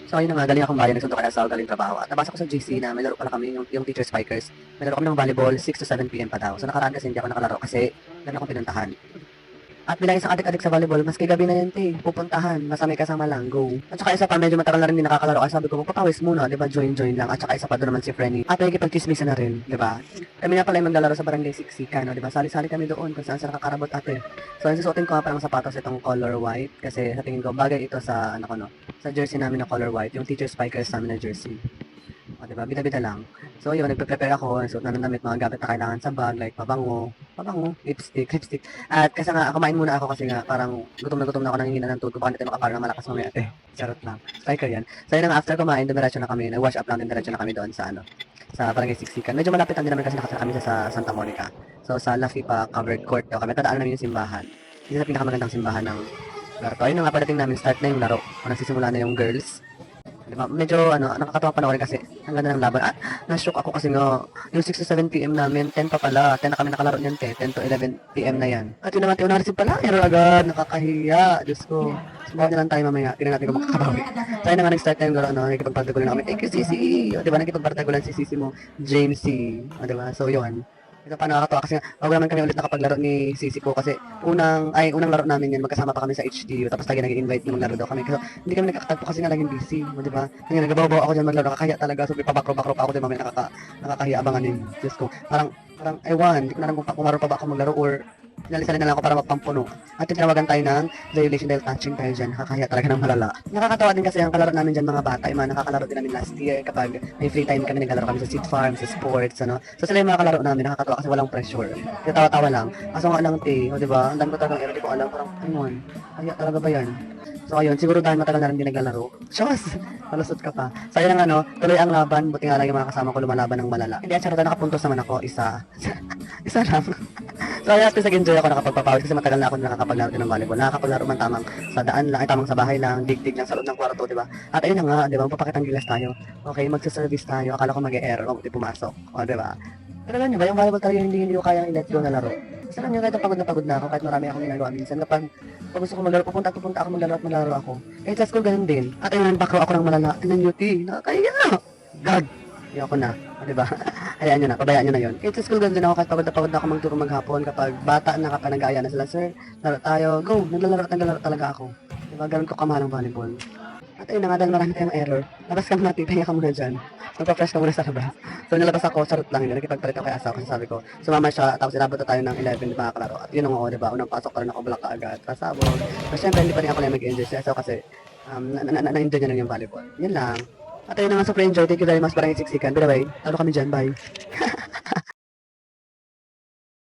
So ayun na nga, galing akong bayan, nagsunto kaya sa galing trabaho. At nabasa ko sa GC na may laro pala kami, yung teacher spikers. May laro kami ng volleyball, 6 to 7 p.m. pa daw. So nakaraan kasi hindi ako nakalaro kasi dami akong pinuntahan. At bilang isang adik-adik sa volleyball, maski gabi na yan, te. Pupuntahan, basta may kasama lang, go. At saka isa pa, medyo matagal na rin hindi nakakalaro. Kaya sabi ko, magpapawis muna, di ba? Join lang. At saka isa pa doon naman si Frenny. At nakikipag-chismisan na rin, di ba? Kami nga pala yung maglalaro sa barangay Siksika, no? Di ba? Sali-sali kami doon kung saan sa nakakarabot ate. So, yung susuotin ko nga parang sapatos itong color white. Kasi sa tingin ko, bagay ito sa, ano ko, no? Sa jersey namin na color white. Yung teacher spikers namin na jersey. O, diba? Bida-bida lang. So, yun, nagpe-prepare ako. Suot namin damit, mga gamit na kailangan sa bag, like pabango, lipstick. At kasi nga, kumain muna ako kasi nga, parang gutom na ako, nangihina ng tuto. Baka natin makaparang na malakas mamaya. Charot lang. Spiker yan. So, yun nga, after kumain, dumiretso na kami. Nag-wash up lang, diretso na kami doon sa, ano, sa Barangay Siksikan. Medyo malapit lang din namin kasi nakasara kami sa Santa Monica. So, sa La Fipa covered court daw kami. Tadaan namin yung simbahan. Isa sa pinakamagandang simbahan ng laro. Ayun na nga, padating namin, start na yung laro. O, nagsisimula na yung girls. Diba? Medyo nakakatawa panoorin kasi ang ganda ng laban. Na-shock ako kasi nga yung 6 to 7 p.m. namin, 10 pa pala. 10 na kami nakalaro niyan, 10 to 11 p.m. na yan. At yun naman, receive pala. Error agad, nakakahiya. Diyos ko. Subukan na lang tayo mamaya. Tingnan natin kung makakabawi. Tayo na nga nag-start tayong laro, nagkipagpartagulan na kami. Thank you, Sisi. O, diba, nagkipagpartagulan si Sisi mo, James C. O, diba? So, yun. Ito pa nakakatawa kasi bago naman kami ulit nakapaglaro ni Sisi ko kasi unang laro namin yan, magkasama pa kami sa HDU tapos lagi nag-invite na maglaro daw kami kasi hindi kami nagkakatagpo kasi nga laging busy, di ba? Ngayon nagbabaw ako dyan maglaro, kakaya talaga, so pabakro-bakro pa ako din mamaya nakakahiya abangan yun. Diyos ko, parang ewan, hindi ko na alam kung kumaro pa ba ako maglaro or pinalisan na lang ako para magpampuno. At tinawagan tayo ng violation dahil touching tayo dyan. Nakakahiya talaga ng malala. Nakakatawa din kasi ang kalaro namin dyan mga bata. Yung mga nakakalaro din namin last year kapag may free time kami naglalaro kami sa seed farm, sa sports, ano. So sila yung mga kalaro namin. Nakakatawa kasi walang pressure. Tawa-tawa lang. Kaso nga lang, o diba? Ang dami ko talagang error. Di ko alam. Parang, ayun. Kaya talaga ba yan? So ayun, siguro dahil matagal na rin din naglalaro. Diyos! Malusot ka pa. So ayun ang tuloy ang laban. Buti nga lang yung mga kasama ko lumalaban ng malala. Hindi, at charota, nakapuntos naman ako. Isa. Isa lang. So ayun, at enjoy ako nakapagpapawis kasi matagal na ako nakakapaglaro din ng volleyball. Nakakapaglaro man tamang sa daan lang, ay tamang sa bahay lang, dig lang sa loob ng kwarto, di ba? At ayun na nga, di ba, magpapakitang gilas tayo. Okay, magsa-service tayo. Akala ko mag-e-error, di pumasok. O, di ba? Pero alam nyo ba, yung volleyball talaga hindi ko kayang i-let go na laro. Kasi alam nyo, kahit pagod na ako, kahit marami akong ginagawa minsan, kapag gusto ko maglaro, pupunta ako maglaro ako. Kahit sa school, ganun din. At ayun, backrow ako ng malala, ng UT, nakakahiya. God! Ayoko na, diba? Hayaan nyo na, pabayaan nyo na yun. Kahit sa school, ganun din ako, kahit pagod na ako magturo maghapon, kapag bata na, kapag nag-aaya na sila, sir, laro tayo, go, naglalaro talaga ako. Diba, ganun ko kamahal ang volleyball. At ayun na nga, dahil marami tayong error, labas ka muna, pahinga ka muna dyan. Magpa-fresh ka muna sa labas. So nilabas ako, charot lang yun, nakipagpalit ako kay asawa kasi sabi ko, sumama siya, tapos inabot na tayo ng 11, di ba, kalaro. At yun ang ako, di ba, unang pasok pa rin ako, bulak ka agad, pasabog. Pero syempre, hindi pa rin ako na mag-enjoy siya, so kasi, na-enjoy niya lang yung volleyball. Yun lang. At ayun na nga, super enjoy, thank you very much, parang isiksikan. Bye bye, talo kami dyan, bye.